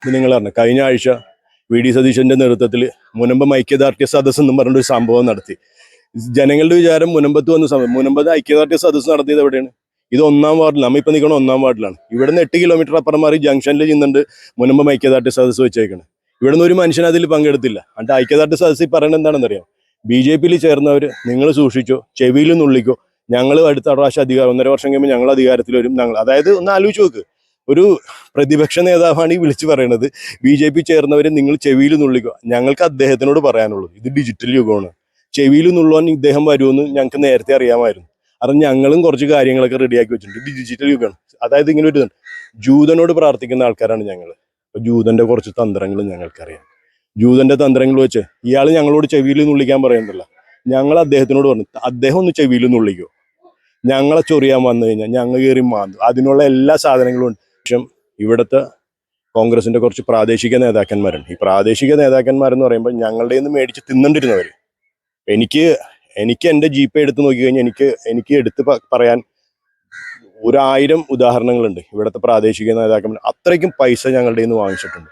ഇത് നിങ്ങൾ പറഞ്ഞു കഴിഞ്ഞ ആഴ്ച വി ഡി സതീശന്റെ നേതൃത്വത്തിൽ മുനമ്പം ഐക്യദാർഢ്യ സദസ്സ് എന്നും പറഞ്ഞൊരു സംഭവം നടത്തി. ജനങ്ങളുടെ വിചാരം മുനമ്പത്ത് വന്ന മുനമ്പത്ത് ഐക്യദാർഢ്യ സദസ്സ് നടത്തിയത് എവിടെയാണ്? ഇത് 1-ാം വാർഡിൽ, നമ്മ ഇപ്പൊ നിൽക്കണം 1-ാം വാർഡിലാണ്. ഇവിടുന്ന് 8 കിലോമീറ്റർ അപ്പുറം മാറി ജംഗ്ഷനിൽ ചെന്നുണ്ട് മുനമ്പം ഐക്യദാർഢ്യ സദസ്സ് വെച്ചേക്കണം. ഇവിടുന്ന് ഒരു മനുഷ്യൻ അതിൽ പങ്കെടുത്തില്ല. എന്നിട്ട് ഐക്യദാർഢ്യ സദസ്സിൽ പറയുന്നത് എന്താണെന്നറിയാം? BJP-യിൽ ചേർന്നവർ നിങ്ങൾ സൂക്ഷിച്ചോ, ചെവിയിൽ നുള്ളിക്കോ, ഞങ്ങൾ അടുത്ത പ്രാവശ്യം 1.5 വർഷം കഴിയുമ്പോൾ ഞങ്ങൾ അധികാരത്തിൽ വരും. അതായത് ഒന്ന് ആലോചിച്ച് നോക്ക്, ഒരു പ്രതിപക്ഷ നേതാവാണ് ഈ വിളിച്ചു പറയണത് BJP ചേർന്നവരെ നിങ്ങൾ ചെവിയിൽ നുള്ളിക്കോ. ഞങ്ങൾക്ക് അദ്ദേഹത്തിനോട് പറയാനുള്ളൂ, ഇത് ഡിജിറ്റൽ യുഗമാണ്. ചെവിയിൽ നുള്ളുവാൻ ഇദ്ദേഹം വരുമെന്ന് ഞങ്ങൾക്ക് നേരത്തെ അറിയാമായിരുന്നു. കാരണം ഞങ്ങളും കുറച്ച് കാര്യങ്ങളൊക്കെ റെഡിയാക്കി വെച്ചിട്ടുണ്ട്. ഡിജിറ്റൽ യുഗമാണ്. അതായത് ഇങ്ങനെ ഒരു ജൂതനോട് പ്രാർത്ഥിക്കുന്ന ആൾക്കാരാണ് ഞങ്ങൾ. അപ്പൊ ജൂതന്റെ കുറച്ച് തന്ത്രങ്ങളും ഞങ്ങൾക്കറിയാം. ജൂതന്റെ തന്ത്രങ്ങൾ വെച്ച് ഇയാൾ ഞങ്ങളോട് ചെവിയിൽ നുള്ളിക്കാൻ പറയുന്നുണ്ടല്ലോ. ഞങ്ങൾ അദ്ദേഹത്തിനോട് പറഞ്ഞു, അദ്ദേഹം ഒന്ന് ചെവിയിൽ നുള്ളിക്കോ, ഞങ്ങളെ ചൊറിയാൻ വന്നു കഴിഞ്ഞാൽ ഞങ്ങൾ കയറി മാന്തു. അതിനുള്ള എല്ലാ സാധനങ്ങളും ഉണ്ട്. പക്ഷെ ഇവിടുത്തെ കോൺഗ്രസിന്റെ കുറച്ച് പ്രാദേശിക നേതാക്കന്മാരുണ്ട്. ഈ പ്രാദേശിക നേതാക്കന്മാരെന്ന് പറയുമ്പോൾ ഞങ്ങളുടെ നിന്ന് മേടിച്ച് തിന്നണ്ടിരുന്നവര്. എനിക്ക് എൻ്റെ GPay എടുത്ത് നോക്കി കഴിഞ്ഞാൽ എനിക്ക് എടുത്ത് പറയാൻ 1000 ഉദാഹരണങ്ങളുണ്ട്. ഇവിടുത്തെ പ്രാദേശിക നേതാക്കന്മാർ അത്രയ്ക്കും പൈസ ഞങ്ങളുടെ നിന്ന് വാങ്ങിച്ചിട്ടുണ്ട്.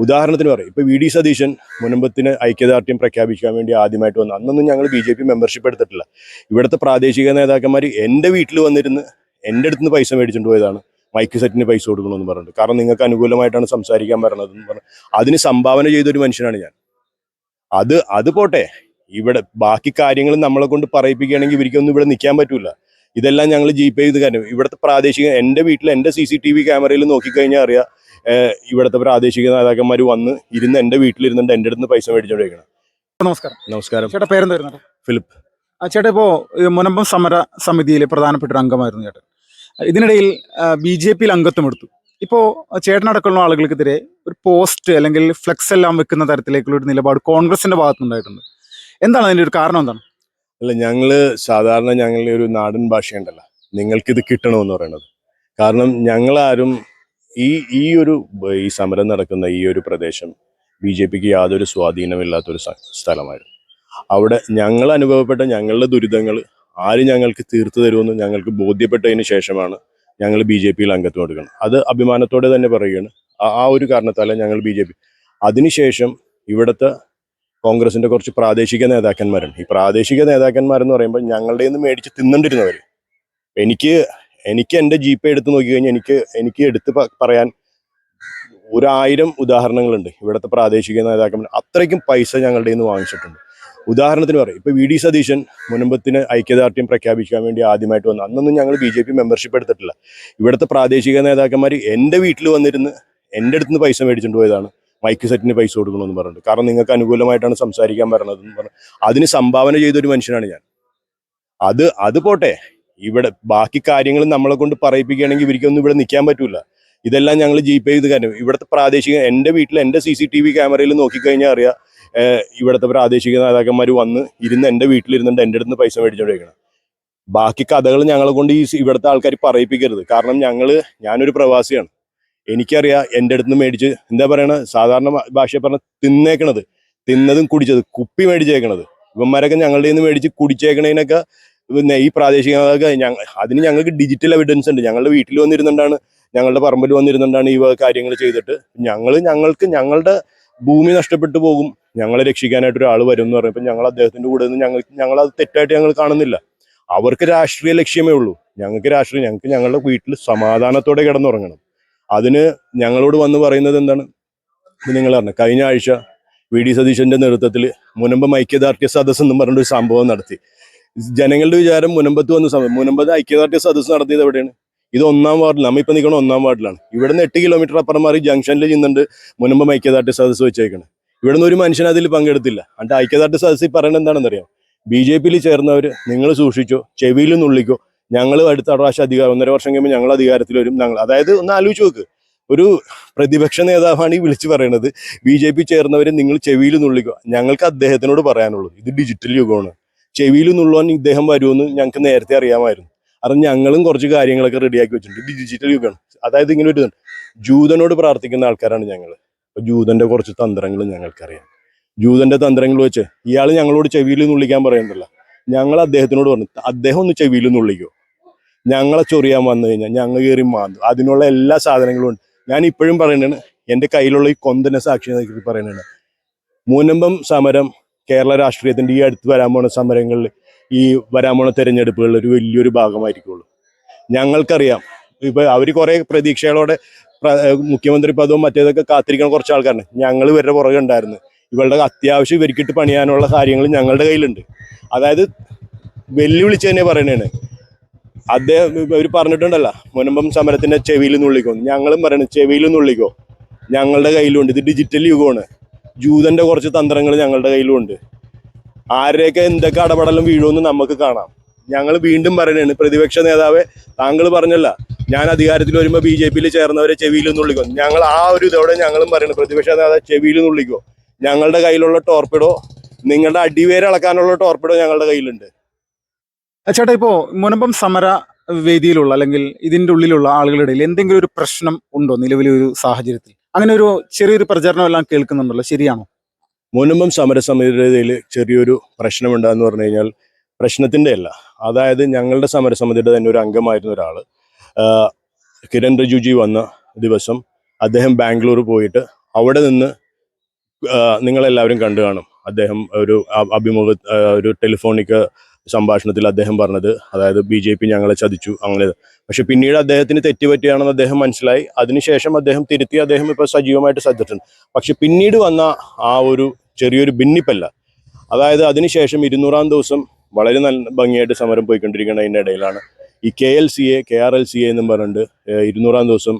ഉദാഹരണത്തിന് പറയും, ഇപ്പൊ VD സതീശൻ മുനമ്പത്തിന് ഐക്യദാർഢ്യം പ്രഖ്യാപിക്കാൻ വേണ്ടി ആദ്യമായിട്ട് വന്നു. അന്നൊന്നും ഞങ്ങൾ BJP മെമ്പർഷിപ്പ് എടുത്തിട്ടില്ല. ഇവിടുത്തെ പ്രാദേശിക നേതാക്കന്മാർ എൻ്റെ വീട്ടിൽ വന്നിരുന്ന് എൻ്റെ അടുത്ത് നിന്ന് പൈസ മേടിച്ചിട്ട് പോയതാണ്. മൈക്ക് സെറ്റിന് പൈസ കൊടുക്കണമെന്ന് പറഞ്ഞിട്ട്. കാരണം നിങ്ങൾക്ക് അനുകൂലമായിട്ടാണ് സംസാരിക്കാൻ പറഞ്ഞതെന്ന് പറഞ്ഞു. അതിന് സംഭാവന ചെയ്തൊരു മനുഷ്യനാണ് ഞാൻ. അത് പോട്ടെ, ഇവിടെ ബാക്കി കാര്യങ്ങൾ നമ്മളെ കൊണ്ട് പറയിപ്പിക്കുകയാണെങ്കിൽ ഇവർക്കൊന്നും ഇവിടെ നിൽക്കാൻ പറ്റൂല. ഇതെല്ലാം ഞങ്ങൾ GPay ചെയ്ത് കാര്യം. ഇവിടുത്തെ പ്രാദേശിക, എൻ്റെ വീട്ടിൽ എൻ്റെ CCTV ക്യാമറയിൽ നോക്കിക്കഴിഞ്ഞാൽ അറിയാം, ഇവിടുത്തെ പ്രാദേശിക നേതാക്കന്മാർ വന്ന് ഇരുന്ന് എൻ്റെ വീട്ടിലിരുന്നുണ്ട് എൻ്റെ അടുത്ത് പൈസ മേടിച്ചോണ്ടിരിക്കണം. നമസ്കാരം. ചേട്ടാ പേരെന്തായിരുന്നു? ഫിലിപ്പ്. ചേട്ടാ ഇപ്പോ മുനമ്പം സമര സമിതിയിലെ പ്രധാനപ്പെട്ട ഒരു അംഗമായിരുന്നു ചേട്ടൻ. ഇതിനിടയിൽ BJP-യിൽ അംഗത്വം എടുത്തു. ഇപ്പോൾ ചേട്ടനടക്കമുള്ള ആളുകൾക്കെതിരെ ഒരു പോസ്റ്റ് അല്ലെങ്കിൽ ഫ്ലെക്സ് എല്ലാം വെക്കുന്ന തരത്തിലേക്കുള്ള ഒരു നിലപാട് കോൺഗ്രസിന്റെ ഭാഗത്തുനിന്നുണ്ടായിട്ടുണ്ട്. എന്താണ് അതിന്റെ ഒരു കാരണം? എന്താണ്? അല്ല, ഞങ്ങളുടെ ഒരു നാടൻ ഭാഷയുണ്ടല്ലോ, നിങ്ങൾക്കിത് കിട്ടണമെന്ന് പറയുന്നത്. കാരണം ഞങ്ങളാരും ഈ സമരം നടക്കുന്ന ഈ ഒരു പ്രദേശം BJP-ക്ക് യാതൊരു സ്വാധീനമില്ലാത്തൊരു സ്ഥലമായിരുന്നു. അവിടെ ഞങ്ങൾ അനുഭവപ്പെട്ട ഞങ്ങളുടെ ദുരിതങ്ങൾ ആര് ഞങ്ങൾക്ക് തീർത്തു തരുമെന്ന് ഞങ്ങൾക്ക് ബോധ്യപ്പെട്ടതിന് ശേഷമാണ് ഞങ്ങൾ BJP-യിൽ അംഗത്വം എടുക്കുന്നത്. അത് അഭിമാനത്തോടെ തന്നെ പറയുകയാണ്. ആ ഒരു കാരണത്താല ഞങ്ങൾ BJP. അതിനുശേഷം ഇവിടുത്തെ കോൺഗ്രസിന്റെ കുറച്ച് പ്രാദേശിക നേതാക്കന്മാരുണ്ട്. ഈ പ്രാദേശിക നേതാക്കന്മാരെന്ന് പറയുമ്പോൾ ഞങ്ങളുടെ നിന്ന് മേടിച്ച് തിന്നണ്ടിരുന്നവര്. എനിക്ക് എൻ്റെ GPay എടുത്ത് നോക്കി കഴിഞ്ഞാൽ എനിക്ക് എടുത്ത് പറയാൻ 1000 ഉദാഹരണങ്ങളുണ്ട്. ഇവിടുത്തെ പ്രാദേശിക നേതാക്കന്മാർ അത്രയ്ക്കും പൈസ ഞങ്ങളുടെ നിന്ന് വാങ്ങിച്ചിട്ടുണ്ട്. ഉദാഹരണത്തിന് പറയും, ഇപ്പൊ VD സതീശൻ മുനമ്പത്തിന് ഐക്യദാർഢ്യം പ്രഖ്യാപിക്കാൻ വേണ്ടി ആദ്യമായിട്ട് വന്നു. അന്നൊന്നും ഞങ്ങൾ BJP മെമ്പർഷിപ്പ് എടുത്തിട്ടില്ല. ഇവിടുത്തെ പ്രാദേശിക നേതാക്കന്മാർ എൻ്റെ വീട്ടിൽ വന്നിരുന്ന് എൻ്റെ അടുത്ത് നിന്ന് പൈസ മേടിച്ചിട്ട് പോയതാണ്. മൈക്ക് സെറ്റിന് പൈസ കൊടുക്കണമെന്ന് പറഞ്ഞിട്ട്. കാരണം നിങ്ങൾക്ക് അനുകൂലമായിട്ടാണ് സംസാരിക്കാൻ പറഞ്ഞതെന്ന് പറഞ്ഞു. അതിന് സംഭാവന ചെയ്തൊരു മനുഷ്യനാണ് ഞാൻ. അത് പോട്ടെ, ഇവിടെ ബാക്കി കാര്യങ്ങൾ നമ്മളെ കൊണ്ട് പറയിപ്പിക്കുകയാണെങ്കിൽ ഇവർക്കൊന്നും ഇവിടെ നിൽക്കാൻ പറ്റൂല. ഇതെല്ലാം ഞങ്ങൾ GPay ചെയ്ത് കാര്യം. ഇവിടുത്തെ പ്രാദേശിക, എൻ്റെ വീട്ടിൽ എൻ്റെ CCTV ക്യാമറയിൽ നോക്കിക്കഴിഞ്ഞാൽ അറിയാം, ഇവിടുത്തെ പ്രാദേശിക നേതാക്കന്മാർ വന്ന് ഇരുന്ന് എൻ്റെ വീട്ടിലിരുന്നുണ്ട് എൻ്റെ അടുത്ത് പൈസ മേടിച്ചോണ്ടിരിക്കണം. ബാക്കി കഥകൾ ഞങ്ങളെ കൊണ്ട് ഇവിടുത്തെ ആൾക്കാർ പറയിപ്പിക്കരുത്. കാരണം ഞാനൊരു പ്രവാസിയാണ്. എനിക്കറിയാം എൻ്റെ അടുത്ത് മേടിച്ച് എന്താ പറയണ, സാധാരണ ഭാഷയെ പറഞ്ഞ തിന്നതും കുടിച്ചത്, കുപ്പി മേടിച്ചേക്കണത്. ഇവന്മാരൊക്കെ ഞങ്ങളുടെ നിന്ന് മേടിച്ച് കുടിച്ചേക്കണതിനൊക്കെ പിന്നെ ഈ പ്രാദേശിക അതിന് ഞങ്ങൾക്ക് ഡിജിറ്റൽ എവിഡൻസ് ഉണ്ട്. ഞങ്ങളുടെ വീട്ടിൽ വന്നിരുന്നുകൊണ്ടാണ്, ഞങ്ങളുടെ പറമ്പിൽ വന്നിരുന്നുകൊണ്ടാണ് ഈ കാര്യങ്ങൾ ചെയ്തിട്ട് ഞങ്ങളുടെ ഭൂമി നഷ്ടപ്പെട്ടു പോകും, ഞങ്ങളെ രക്ഷിക്കാനായിട്ട് ഒരാൾ വരും എന്ന് പറയുമ്പോൾ ഞങ്ങൾ അദ്ദേഹത്തിന്റെ കൂടെ നിന്ന് ഞങ്ങളത് തെറ്റായിട്ട് ഞങ്ങൾ കാണുന്നില്ല. അവർക്ക് രാഷ്ട്രീയ ലക്ഷ്യമേ ഉള്ളൂ. ഞങ്ങൾക്ക് ഞങ്ങളുടെ വീട്ടിൽ സമാധാനത്തോടെ കിടന്നുറങ്ങണം. അതിന് ഞങ്ങളോട് വന്ന് പറയുന്നത് എന്താണ്? നിങ്ങൾ പറഞ്ഞു കഴിഞ്ഞ ആഴ്ച VD സതീശന്റെ നേതൃത്വത്തിൽ മുനമ്പം ഐക്യദാർഢ്യ സദസ്സ് എന്നും പറഞ്ഞൊരു സംഭവം നടത്തി. ജനങ്ങളുടെ വിചാരം മുനമ്പത്ത് വന്ന മുനമ്പത്ത് ഐക്യദാർഢ്യ സദസ്സ് നടത്തിയത് എവിടെയാണ്? ഇത് 1-ാം വാർഡിൽ, നമ്മ ഇപ്പൊ നിൽക്കണം 1-ാം വാർഡിലാണ്. ഇവിടുന്ന് 8 കിലോമീറ്റർ അപ്പുറം മാറി ജംഗ്ഷനിൽ ചെന്നുണ്ട് മുനമ്പം ഐക്യദാർഢ്യ സദസ്സ് വെച്ചേക്കണം. ഇവിടുന്ന് ഒരു മനുഷ്യൻ അതിൽ പങ്കെടുത്തില്ല. എന്നിട്ട് ഐക്യദാർഢ്യ സദസ്സിൽ പറയുന്നത് എന്താണെന്നറിയാം? BJP-യിൽ ചേർന്നവർ നിങ്ങൾ സൂക്ഷിച്ചോ, ചെവിയിൽ നുള്ളിക്കോ, ഞങ്ങൾ അടുത്ത പ്രാവശ്യം 1.5 വർഷം കഴിയുമ്പോൾ ഞങ്ങൾ അധികാരത്തിൽ വരും. അതായത് ഒന്ന് ആലോചിച്ച് നോക്ക്, ഒരു പ്രതിപക്ഷ നേതാവാണ് ഈ വിളിച്ചു പറയണത് BJP ചേർന്നവരെ നിങ്ങൾ ചെവിയിൽ നുള്ളിക്കോ. ഞങ്ങൾക്ക് അദ്ദേഹത്തിനോട് പറയാനുള്ളൂ, ഇത് ഡിജിറ്റൽ യുഗമാണ്. ചെവിയിൽ നുള്ളുവാൻ ഇദ്ദേഹം വരുമെന്ന് ഞങ്ങൾക്ക് നേരത്തെ അറിയാമായിരുന്നു. കാരണം ഞങ്ങളും കുറച്ച് കാര്യങ്ങളൊക്കെ റെഡിയാക്കി വെച്ചിട്ടുണ്ട്. ഡിജിറ്റൽ യുഗമാണ്. അതായത് ഇങ്ങനെ ഒരു ജൂതനോട് പ്രാർത്ഥിക്കുന്ന ആൾക്കാരാണ് ഞങ്ങൾ. അപ്പൊ ജൂതന്റെ കുറച്ച് തന്ത്രങ്ങൾ ഞങ്ങൾക്കറിയാം. ജൂതന്റെ തന്ത്രങ്ങൾ വെച്ച് ഇയാൾ ഞങ്ങളോട് ചെവിയിൽ നുള്ളിക്കാൻ പറയുന്നുണ്ടല്ലോ. ഞങ്ങൾ അദ്ദേഹത്തിനോട് പറഞ്ഞു, അദ്ദേഹം ഒന്ന് ചെവിയിൽ നുള്ളിക്കോ, ഞങ്ങളെ ചൊറിയാൻ വന്നു കഴിഞ്ഞാൽ ഞങ്ങൾ കയറി മാന്തു. അതിനുള്ള എല്ലാ സാധനങ്ങളും ഉണ്ട്. ഞാൻ ഇപ്പോഴും പറയുന്നതാണ്, എൻ്റെ കയ്യിലുള്ള ഈ കൊന്തന സാക്ഷി നോക്കി പറയുന്നുണ്ട്. മുനമ്പം സമരം കേരള രാഷ്ട്രീയത്തിൻ്റെ ഈ അടുത്ത് വരാൻ പോണ സമരങ്ങളിൽ, ഈ വരാൻ പോണ തെരഞ്ഞെടുപ്പുകളിൽ ഒരു വലിയൊരു ഭാഗമായിരിക്കുള്ളൂ. ഞങ്ങൾക്കറിയാം, ഇപ്പൊ അവർ കുറെ പ്രതീക്ഷകളോടെ മുഖ്യമന്ത്രി പദവും മറ്റേതൊക്കെ കാത്തിരിക്കുന്ന കുറച്ച് ആൾക്കാരുണ്ട്. ഞങ്ങൾ ഇവരുടെ പുറകെ ഉണ്ടായിരുന്നു. ഇവരുടെ അത്യാവശ്യം ഇവർക്കിട്ട് പണിയാനുള്ള കാര്യങ്ങൾ ഞങ്ങളുടെ കയ്യിലുണ്ട്. അതായത് വെല്ലുവിളിച്ച് തന്നെ പറയണേണ്. അദ്ദേഹം ഇവർ പറഞ്ഞിട്ടുണ്ടല്ലോ, മുനമ്പം സമരത്തിന്റെ ചെവിയിൽ നുള്ളിക്കോ. ഞങ്ങളും പറയണത് ചെവിയിൽ നുള്ളിക്കോ, ഞങ്ങളുടെ കയ്യിലുണ്ട്. ഇത് ഡിജിറ്റൽ യുഗമാണ്. ജൂതന്റെ കുറച്ച് തന്ത്രങ്ങൾ ഞങ്ങളുടെ കയ്യിലുണ്ട്. ആരെയൊക്കെ എന്തൊക്കെ അടപടലും വീഴുമെന്ന് നമുക്ക് കാണാം. ഞങ്ങൾ വീണ്ടും പറയണേണ്, പ്രതിപക്ഷ നേതാവെ, താങ്കൾ പറഞ്ഞല്ല ഞാൻ അധികാരത്തിൽ വരുമ്പോൾ BJP ചേർന്നവരെ ചെവിയിൽ നുള്ളിക്കോ. ഞങ്ങൾ ആ ഒരു ഇതോടെ ഞങ്ങളും പറയുന്നത്, പ്രതിപക്ഷ നേതാവ് ചെവിയിൽ നുള്ളിക്കോ. ഞങ്ങളുടെ കയ്യിലുള്ള ടോർപ്പിഡോ, നിങ്ങളുടെ അടിവേര് അളക്കാനുള്ള ടോർപ്പിഡോ ഞങ്ങളുടെ കയ്യിലുണ്ട്. ചേട്ടാ, ഇപ്പോ മുനമ്പം സമര വേദിയിലുള്ള അല്ലെങ്കിൽ ഇതിന്റെ ഉള്ളിലുള്ള ആളുകളുടെ ഇടയിൽ എന്തെങ്കിലും ഒരു പ്രശ്നം ഉണ്ടോ നിലവിലെ ഒരു സാഹചര്യത്തിൽ? അങ്ങനെ ഒരു ചെറിയൊരു പ്രചരണം എല്ലാം കേൾക്കുന്നുണ്ടല്ലോ, ശരിയാണോ? മുനമ്പം സമരസമിതിയിൽ ചെറിയൊരു പ്രശ്നമുണ്ടെന്ന് പറഞ്ഞു കഴിഞ്ഞാൽ പ്രശ്നത്തിന്റെ അല്ല. അതായത് ഞങ്ങളുടെ സമരസമിതിയുടെ തന്നെ ഒരു അംഗമായിരുന്ന ഒരാൾ, കിരൺ റിജിജു വന്ന ദിവസം അദ്ദേഹം ബാംഗ്ലൂർ പോയിട്ട് അവിടെ നിന്ന്, നിങ്ങളെല്ലാവരും കണ്ടു കാണും, അദ്ദേഹം ഒരു ഒരു ടെലിഫോണിക് സംഭാഷണത്തിൽ അദ്ദേഹം പറഞ്ഞത്, അതായത് BJP ഞങ്ങളെ ചതിച്ചു അങ്ങനെ. പക്ഷെ പിന്നീട് അദ്ദേഹത്തിന് തെറ്റുപറ്റിയാണെന്ന് അദ്ദേഹം മനസ്സിലായി. അതിനുശേഷം അദ്ദേഹം തിരുത്തി, അദ്ദേഹം ഇപ്പോൾ സജീവമായിട്ട് സജ്ജിട്ടുണ്ട്. പക്ഷെ പിന്നീട് വന്ന ആ ഒരു ചെറിയൊരു ഭിന്നിപ്പല്ല. അതായത് അതിനുശേഷം 200-ാം ദിവസം വളരെ നല്ല ഭംഗിയായിട്ട് സമരം പോയിക്കൊണ്ടിരിക്കുന്നതിൻ്റെ ഇടയിലാണ് ഈ KRLCA എന്നും പറഞ്ഞിട്ട് 200-ാം ദിവസം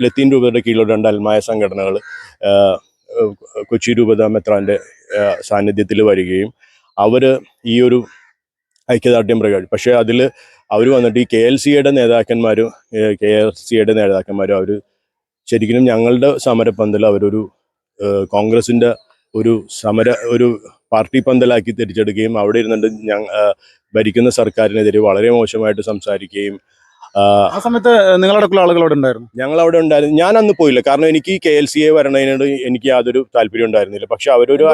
ലത്തീൻ രൂപതയുടെ കീഴിലുള്ള 2 അൽമായ സംഘടനകൾ കൊച്ചി രൂപത മെത്രാന്റെ സാന്നിധ്യത്തിൽ വരികയും അവർ ഈ ഒരു ഐക്യദാർഢ്യം പ്രകടിപ്പിച്ചു. പക്ഷേ അതിൽ അവർ വന്നിട്ട് ഈ KLCയുടെ നേതാക്കന്മാരും KRCയുടെ നേതാക്കന്മാരും അവർ ശരിക്കും ഞങ്ങളുടെ സമരപ്പന്തൽ അവരൊരു കോൺഗ്രസിന്റെ ഒരു പാർട്ടി പന്തലാക്കി തിരിച്ചെടുക്കുകയും അവിടെ ഇരുന്നിട്ട് ഭരിക്കുന്ന സർക്കാരിനെതിരെ വളരെ മോശമായിട്ട് സംസാരിക്കുകയും. ആ സമയത്ത് നിങ്ങളടക്കമുള്ള ആളുകൾ അവിടെ ഉണ്ടായിരുന്നു? ഞങ്ങൾ അവിടെ ഉണ്ടായിരുന്നു. ഞാൻ അന്ന് പോയില്ല, കാരണം എനിക്ക് KLCA വരണതിനോട് എനിക്ക് യാതൊരു താല്പര്യം ഉണ്ടായിരുന്നില്ല. പക്ഷെ അവരൊരു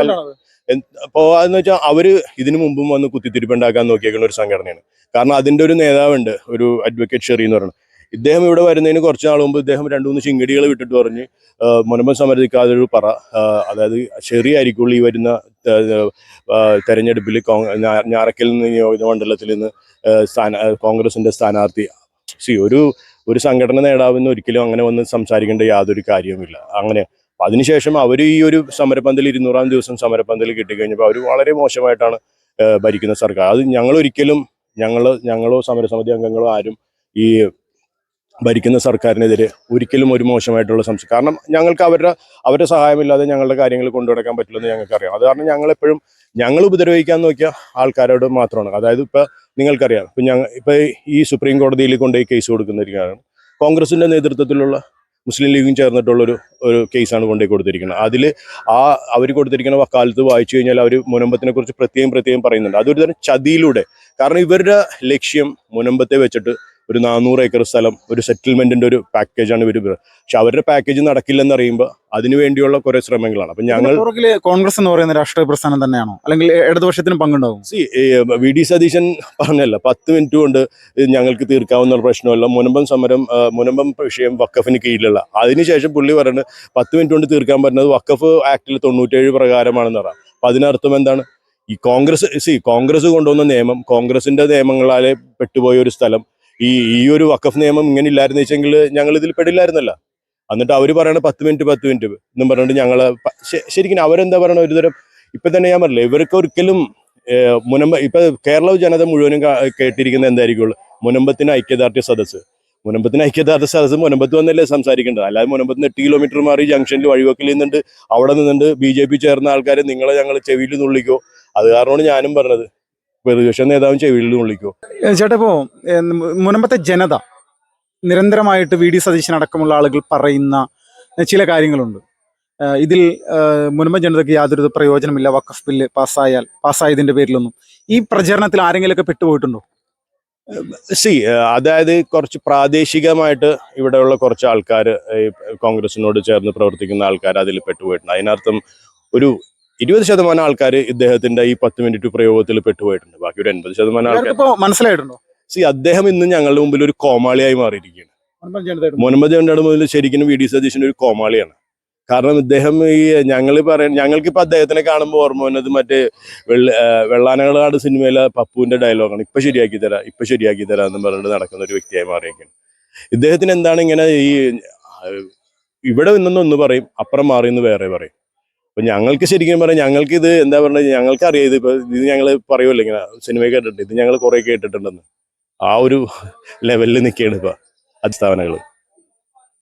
പോവാന്ന് വെച്ചാൽ അവര് ഇതിനു മുമ്പും വന്ന് കുത്തിത്തിരിപ്പുണ്ടാക്കാൻ നോക്കിയേക്കുന്ന ഒരു സംഘടനയാണ്. കാരണം അതിന്റെ ഒരു നേതാവുണ്ട്, ഒരു അഡ്വക്കേറ്റ് ഷെറി എന്ന് പറയുന്നത്. ഇദ്ദേഹം ഇവിടെ വരുന്നതിന് കുറച്ച് നാൾ മുമ്പ് ഇദ്ദേഹം 2-3 ചിങ്കടികൾ വിട്ടിട്ട് പറഞ്ഞ് മുനമ്പം സമരക്കാതൊരു അതായത് ഷെറി ആയിരിക്കുള്ളൂ ഈ വരുന്ന തെരഞ്ഞെടുപ്പിൽ ഞാറക്കൽ നിയോജക മണ്ഡലത്തിൽ നിന്ന് കോൺഗ്രസിന്റെ സ്ഥാനാർത്ഥി. ഒരു സംഘടന നേതാവെന്ന് ഒരിക്കലും അങ്ങനെ വന്ന് സംസാരിക്കേണ്ട യാതൊരു കാര്യവുമില്ല. അങ്ങനെ അതിനുശേഷം അവർ ഈ ഒരു സമരപ്പന്തൽ 200-ാം ദിവസം സമരപ്പന്തൽ കിട്ടിക്കഴിഞ്ഞപ്പോൾ അവർ വളരെ മോശമായിട്ടാണ് ഭരിക്കുന്ന സർക്കാർ. അത് ഞങ്ങളോ സമരസമിതി അംഗങ്ങളോ ആരും ഈ ഭരിക്കുന്ന സർക്കാരിനെതിരെ ഒരിക്കലും ഒരു മോശമായിട്ടുള്ള കാരണം ഞങ്ങൾക്ക് അവരുടെ സഹായമില്ലാതെ ഞങ്ങളുടെ കാര്യങ്ങൾ കൊണ്ടുനടക്കാൻ പറ്റില്ലെന്ന് ഞങ്ങൾക്കറിയാം. അത് കാരണം ഞങ്ങൾ ഉപദ്രവിക്കാൻ നോക്കിയ ആൾക്കാരോട് മാത്രമാണ്. അതായത് നിങ്ങൾക്കറിയാം, ഇപ്പൊ ഈ സുപ്രീം കോടതിയിൽ കൊണ്ടുപോയി കേസ് കൊടുക്കുന്നതിരിക്കുകയാണ്. കോൺഗ്രസിന്റെ നേതൃത്വത്തിലുള്ള മുസ്ലിം ലീഗും ചേർന്നിട്ടുള്ള ഒരു കേസാണ് കൊണ്ടുപോയി കൊടുത്തിരിക്കുന്നത്. അതിൽ അവർ കൊടുത്തിരിക്കുന്ന വക്കാലത്ത് വായിച്ചു കഴിഞ്ഞാൽ അവർ മുനമ്പത്തിനെ കുറിച്ച് പ്രത്യേകം പറയുന്നുണ്ട്. അതൊരു തരം ചതിയിലൂടെ, കാരണം ഇവരുടെ ലക്ഷ്യം മുനമ്പത്തെ വെച്ചിട്ട് ഒരു 400 ഏക്കർ സ്ഥലം, ഒരു സെറ്റിൽമെന്റിന്റെ ഒരു പാക്കേജാണ് ഇവർ. പക്ഷെ അവരുടെ പാക്കേജ് നടക്കില്ലെന്ന് അറിയുമ്പോൾ അതിനുവേണ്ടിയുള്ള കുറെ ശ്രമങ്ങളാണ്. അപ്പൊ ഞങ്ങൾ കോൺഗ്രസ് എന്ന് പറയുന്ന രാഷ്ട്രീയ പ്രസ്ഥാനം തന്നെയാണോ, അല്ലെങ്കിൽ ഇടതുപക്ഷത്തിന് പങ്കുണ്ടാവും? VD സതീശൻ പറഞ്ഞല്ല, 10 മിനിറ്റ് കൊണ്ട് ഞങ്ങൾക്ക് തീർക്കാവുന്ന പ്രശ്നമല്ല. മുനമ്പം വിഷയം വഖഫിന് കീഴിലുള്ള. അതിനുശേഷം പുള്ളി പറയുന്നത് 10 മിനിറ്റ് കൊണ്ട് തീർക്കാൻ പറ്റുന്നത് വഖഫ് ആക്ടിൽ 97 പ്രകാരമാണെന്ന് പറയാം. അപ്പൊ അതിനർത്ഥം എന്താണ്? ഈ കോൺഗ്രസ് കൊണ്ടുവന്ന നിയമം, കോൺഗ്രസിന്റെ നിയമങ്ങളാലെ പെട്ടുപോയ ഒരു സ്ഥലം, ഈ ഒരു വഖഫ് നിയമം ഇങ്ങനെ ഇല്ലായിരുന്നു വെച്ചെങ്കിൽ ഞങ്ങൾ ഇതിൽ പെടില്ലായിരുന്നല്ല. എന്നിട്ട് അവർ പറയണ 10 മിനിറ്റ് എന്നും പറഞ്ഞിട്ട് ഞങ്ങള് ശരിക്കും അവരെന്താ പറയണ, ഒരുതരം ഇപ്പൊ തന്നെ ഞാൻ പറഞ്ഞില്ല, ഇവർക്ക് ഒരിക്കലും ഇപ്പൊ കേരള ജനത മുഴുവനും കേട്ടിരിക്കുന്ന എന്തായിരിക്കുള്ളൂ, മുനമ്പത്തിന് ഐക്യദാർഢ്യ സദസ്സ് മുനമ്പത്ത് വന്നല്ലേ സംസാരിക്കേണ്ടത്. അല്ലാതെ മുനമ്പത്തിന് 8 കിലോമീറ്റർ മാറി ജംഗ്ഷനിൽ വഴിവെക്കൽ നിന്നുണ്ട്, അവിടെ നിന്നുണ്ട് BJP ചേർന്ന ആൾക്കാരെ ഞങ്ങൾ ചെവിയിൽ നുള്ളിക്കോ. അത് കാരണമാണ് ഞാനും പറഞ്ഞത്, പ്രതിപക്ഷ നേതാവും ചെവിയിൽ നുള്ളിക്കോ. ചേട്ടാ, ഇപ്പോ മുനമ്പത്തെ ജനത നിരന്തരമായിട്ട് VD സതീശൻ അടക്കമുള്ള ആളുകൾ പറയുന്ന ചില കാര്യങ്ങളുണ്ട്. ഇതിൽ മുനമ്പം ജനതയ്ക്ക് യാതൊരു പ്രയോജനമില്ല, വഖഫ് ബില്ല് പാസ്സായതിന്റെ പേരിലൊന്നും. ഈ പ്രചരണത്തിൽ ആരെങ്കിലുമൊക്കെ പെട്ടുപോയിട്ടുണ്ടോ? അതായത് കുറച്ച് പ്രാദേശികമായിട്ട് ഇവിടെയുള്ള കുറച്ച് ആൾക്കാർ, കോൺഗ്രസിനോട് ചേർന്ന് പ്രവർത്തിക്കുന്ന ആൾക്കാർ അതിൽ പെട്ടുപോയിട്ടുണ്ട്. അതിനർത്ഥം ഒരു 20% ആൾക്കാർ ഇദ്ദേഹത്തിന്റെ ഈ 10 മിനിറ്റ് പ്രയോഗത്തിൽ പെട്ടുപോയിട്ടുണ്ട്. ബാക്കി ഒരു 80% ആൾക്കാർ മനസ്സിലായിട്ടുണ്ടോ? അദ്ദേഹം ഇന്ന് ഞങ്ങളുടെ മുമ്പിൽ ഒരു കോമാളിയായി മാറിയിരിക്കുകയാണ്. മുഹമ്മദ് ജണ്ടാട് മുതൽ ശരിക്കും വി.ഡി. സതീശൻ്റെ ഒരു കോമാളിയാണ്. കാരണം ഇദ്ദേഹം ഞങ്ങൾക്കിപ്പോൾ അദ്ദേഹത്തിനെ കാണുമ്പോൾ ഓർമ്മ വന്നത് മറ്റേ വെള്ളാനകളാട് സിനിമയിലെ പപ്പുവിൻ്റെ ഡയലോഗാണ്, ഇപ്പം ശരിയാക്കി തരാം എന്ന് പറഞ്ഞിട്ട് നടക്കുന്ന ഒരു വ്യക്തിയായി മാറിയേക്കാണ്. ഇദ്ദേഹത്തിന് എന്താണ് ഇങ്ങനെ ഇവിടെ നിന്നൊന്ന് പറയും, അപ്പുറം മാറി നിന്ന് വേറെ പറയും. അപ്പം ഞങ്ങൾക്ക് ശരിക്കും പറയാം, ഞങ്ങൾക്കിത് എന്താ പറയുക, ഞങ്ങൾക്കറിയാം ഇത് ഞങ്ങൾ പറയുമല്ലോ ഇങ്ങനെ സിനിമ കേട്ടിട്ട്, ഇത് ഞങ്ങൾ കുറേ കേട്ടിട്ടുണ്ടെന്ന്. ആ ഒരു ലെവലിൽ നിൽക്കുകയാണ് ഇപ്പോൾ അടിസ്ഥാനങ്ങൾ.